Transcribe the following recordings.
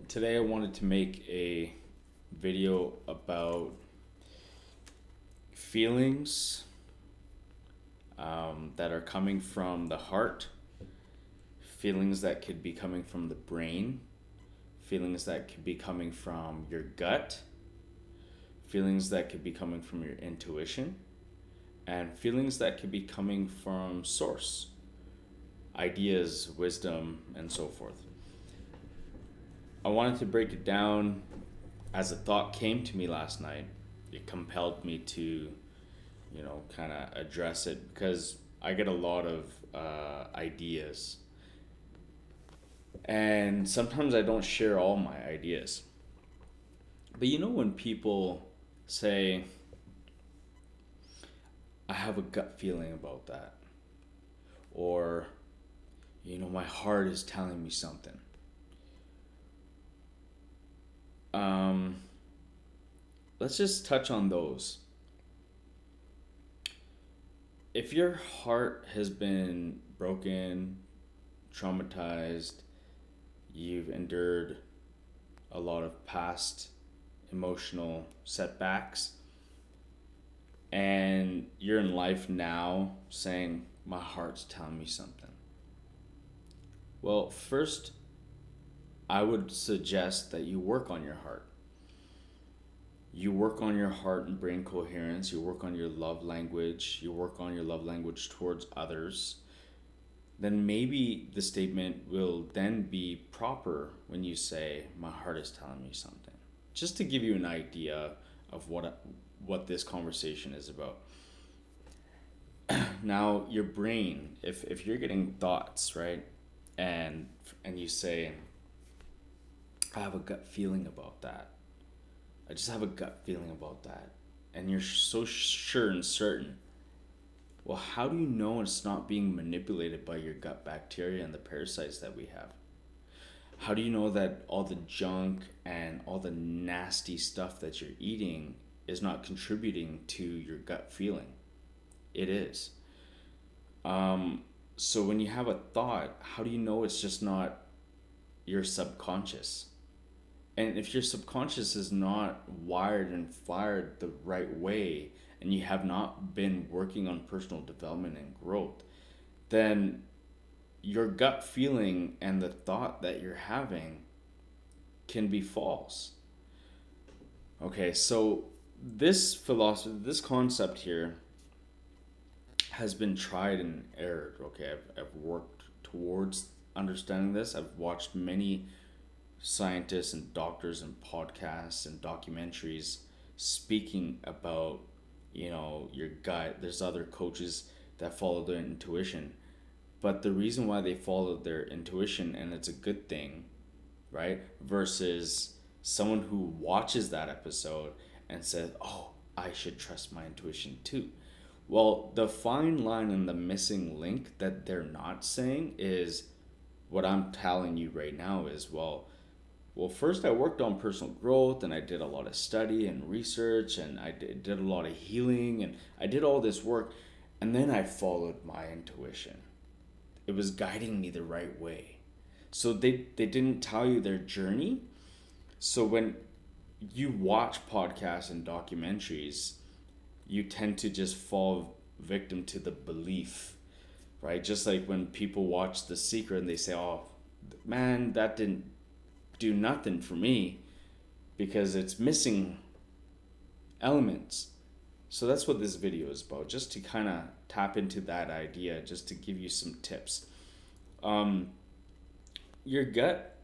Today I wanted to make a video about feelings that are coming from the heart, feelings that could be coming from the brain, feelings that could be coming from your gut, feelings that could be coming from your intuition, and feelings that could be coming from source, ideas, wisdom, and so forth. I wanted to break it down as a thought came to me last night. It compelled me to, kind of address it because I get a lot of ideas. And sometimes I don't share all my ideas. But when people say, I have a gut feeling about that, or, my heart is telling me something. Um, let's just touch on those. If your heart has been broken, traumatized, you've endured a lot of past emotional setbacks, and you're in life now saying, my heart's telling me something. Well, first, I would suggest that you work on your heart. You work on your heart and brain coherence, you work on your love language, you work on your love language towards others, then maybe the statement will then be proper when you say, my heart is telling me something. Just to give you an idea of what this conversation is about. Now, your brain, if you're getting thoughts, right? And you say, I have a gut feeling about that. I just have a gut feeling about that. And you're so sure and certain. Well, how do you know it's not being manipulated by your gut bacteria and the parasites that we have? How do you know that all the junk and all the nasty stuff that you're eating is not contributing to your gut feeling? It is. So when you have a thought, how do you know it's just not your subconscious? And if your subconscious is not wired and fired the right way, and you have not been working on personal development and growth, then your gut feeling and the thought that you're having can be false. Okay, so this philosophy, this concept here has been tried and errored. Okay, I've worked towards understanding this. I've watched many scientists and doctors and podcasts and documentaries speaking about your gut. There's other coaches that follow their intuition, but the reason why they follow their intuition, and it's a good thing, right, versus someone who watches that episode and says, oh, I should trust my intuition too. Well, the fine line and the missing link that they're not saying is what I'm telling you right now is, well, first I worked on personal growth and I did a lot of study and research and I did a lot of healing and I did all this work, and then I followed my intuition. It was guiding me the right way. So they didn't tell you their journey. So when you watch podcasts and documentaries, you tend to just fall victim to the belief, right? Just like when people watch The Secret and they say, oh, man, that didn't do nothing for me because it's missing elements. So that's what this video is about, just to kind of tap into that idea, just to give you some tips. Your gut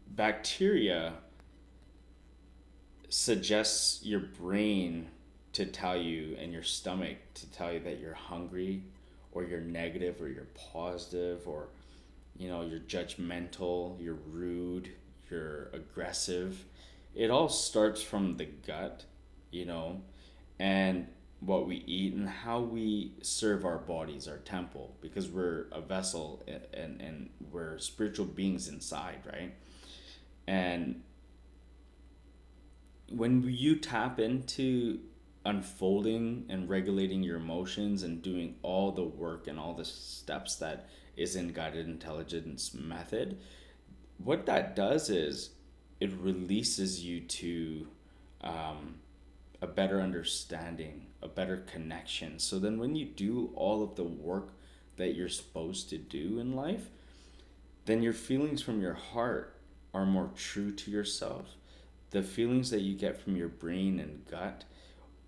bacteria suggests your brain to tell you, and your stomach to tell you, that you're hungry or you're negative or you're positive, or you're judgmental, you're rude, you're aggressive. It all starts from the gut, and what we eat and how we serve our bodies, our temple, because we're a vessel, and we're spiritual beings inside, right? And when you tap into unfolding and regulating your emotions and doing all the work and all the steps that is in guided intelligence method, what that does is it releases you to um, a better understanding, a better connection. So then when you do all of the work that you're supposed to do in life, then your feelings from your heart are more true to yourself. The feelings that you get from your brain and gut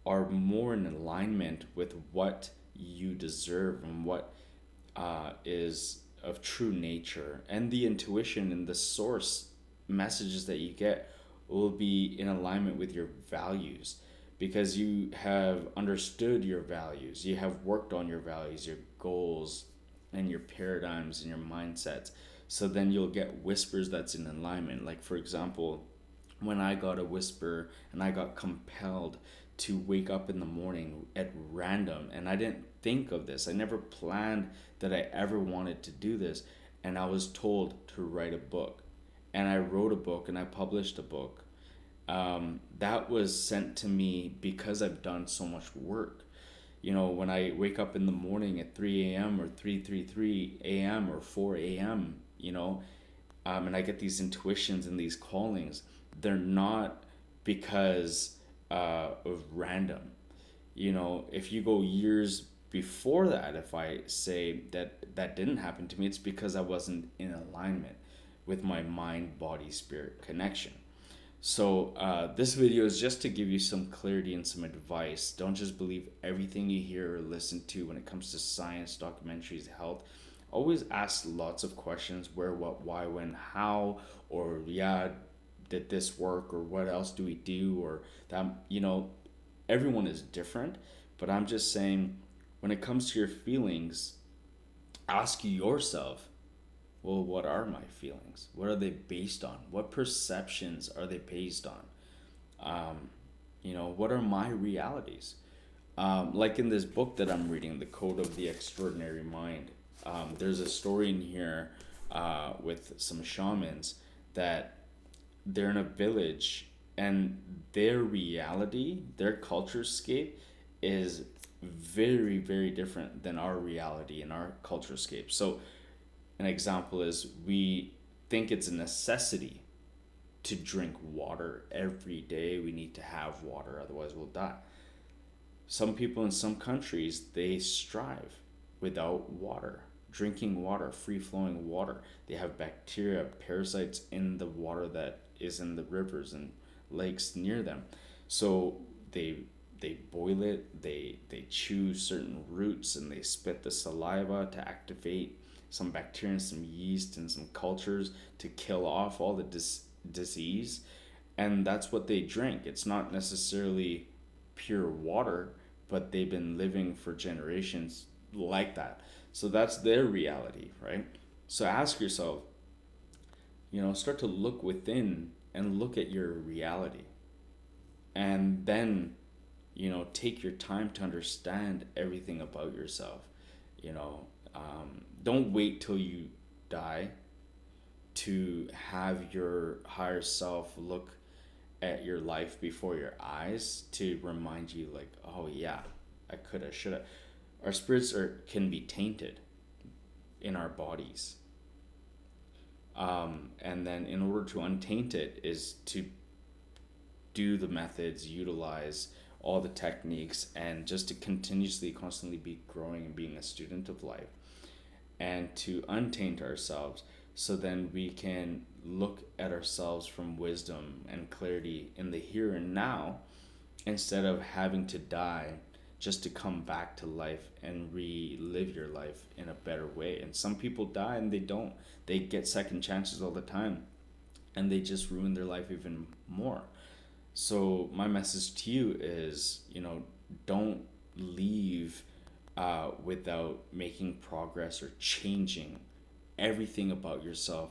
are more in alignment with what you deserve and what is of true nature. And the intuition and the source messages that you get will be in alignment with your values, because you have understood your values, you have worked on your values, your goals, and your paradigms and your mindsets. So then you'll get whispers that's in alignment. Like, for example, when I got a whisper and I got compelled to wake up in the morning at random, and I didn't think of this, I never planned that I ever wanted to do this, and I was told to write a book. And I wrote a book and I published a book. That was sent to me because I've done so much work. You know, when I wake up in the morning at 3 a.m. or 3:33 a.m. or 4 a.m., and I get these intuitions and these callings, they're not because of random. If you go years before that, if I say that that didn't happen to me, it's because I wasn't in alignment with my mind, body, spirit connection. So, this video is just to give you some clarity and some advice. Don't just believe everything you hear or listen to when it comes to science, documentaries, health. Always ask lots of questions: where, what, why, when, how, or yeah, did this work, or what else do we do, or that, everyone is different. But I'm just saying, when it comes to your feelings, ask yourself, well, what are my feelings? What are they based on? What perceptions are they based on? What are my realities? Like in this book that I'm reading, The Code of the Extraordinary Mind, there's a story in here with some shamans that they're in a village, and their reality, their culture scape is very, very different than our reality and our culture scape. So, an example is, we think it's a necessity to drink water every day. We need to have water, otherwise we'll die. Some people in some countries, they strive without water, drinking water, free flowing water. They have bacteria, parasites in the water that is in the rivers and lakes near them. So they boil it, they chew certain roots, and they spit the saliva to activate some bacteria and some yeast and some cultures to kill off all the disease. And that's what they drink. It's not necessarily pure water, but they've been living for generations like that. So that's their reality, right? So ask yourself, start to look within and look at your reality. And then, take your time to understand everything about yourself. Don't wait till you die to have your higher self look at your life before your eyes to remind you, like, oh yeah, I coulda, shoulda. Our spirits can be tainted in our bodies. And then in order to untaint it is to do the methods, utilize all the techniques, and just to continuously, constantly be growing and being a student of life, and to untaint ourselves, so then we can look at ourselves from wisdom and clarity in the here and now, instead of having to die just to come back to life and relive your life in a better way. And some people die and they get second chances all the time, and they just ruin their life even more. So my message to you is, don't leave without making progress or changing everything about yourself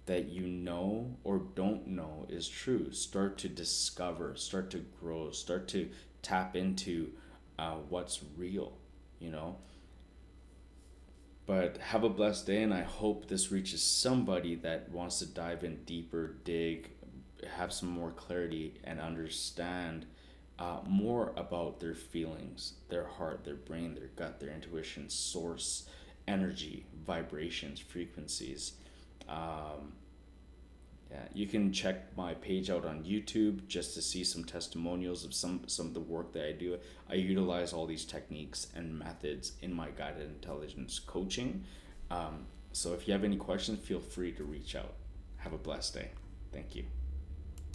that you know or don't know is true. Start to discover, start to grow, start to tap into what's real, you know. But have a blessed day, and I hope this reaches somebody that wants to dive in deeper, dig, have some more clarity, and understand more about their feelings, their heart, their brain, their gut, their intuition, source, energy, vibrations, frequencies. Yeah, you can check my page out on YouTube just to see some testimonials of some of the work that I do. I utilize all these techniques and methods in my guided intelligence coaching. So if you have any questions, feel free to reach out. Have a blessed day. Thank you.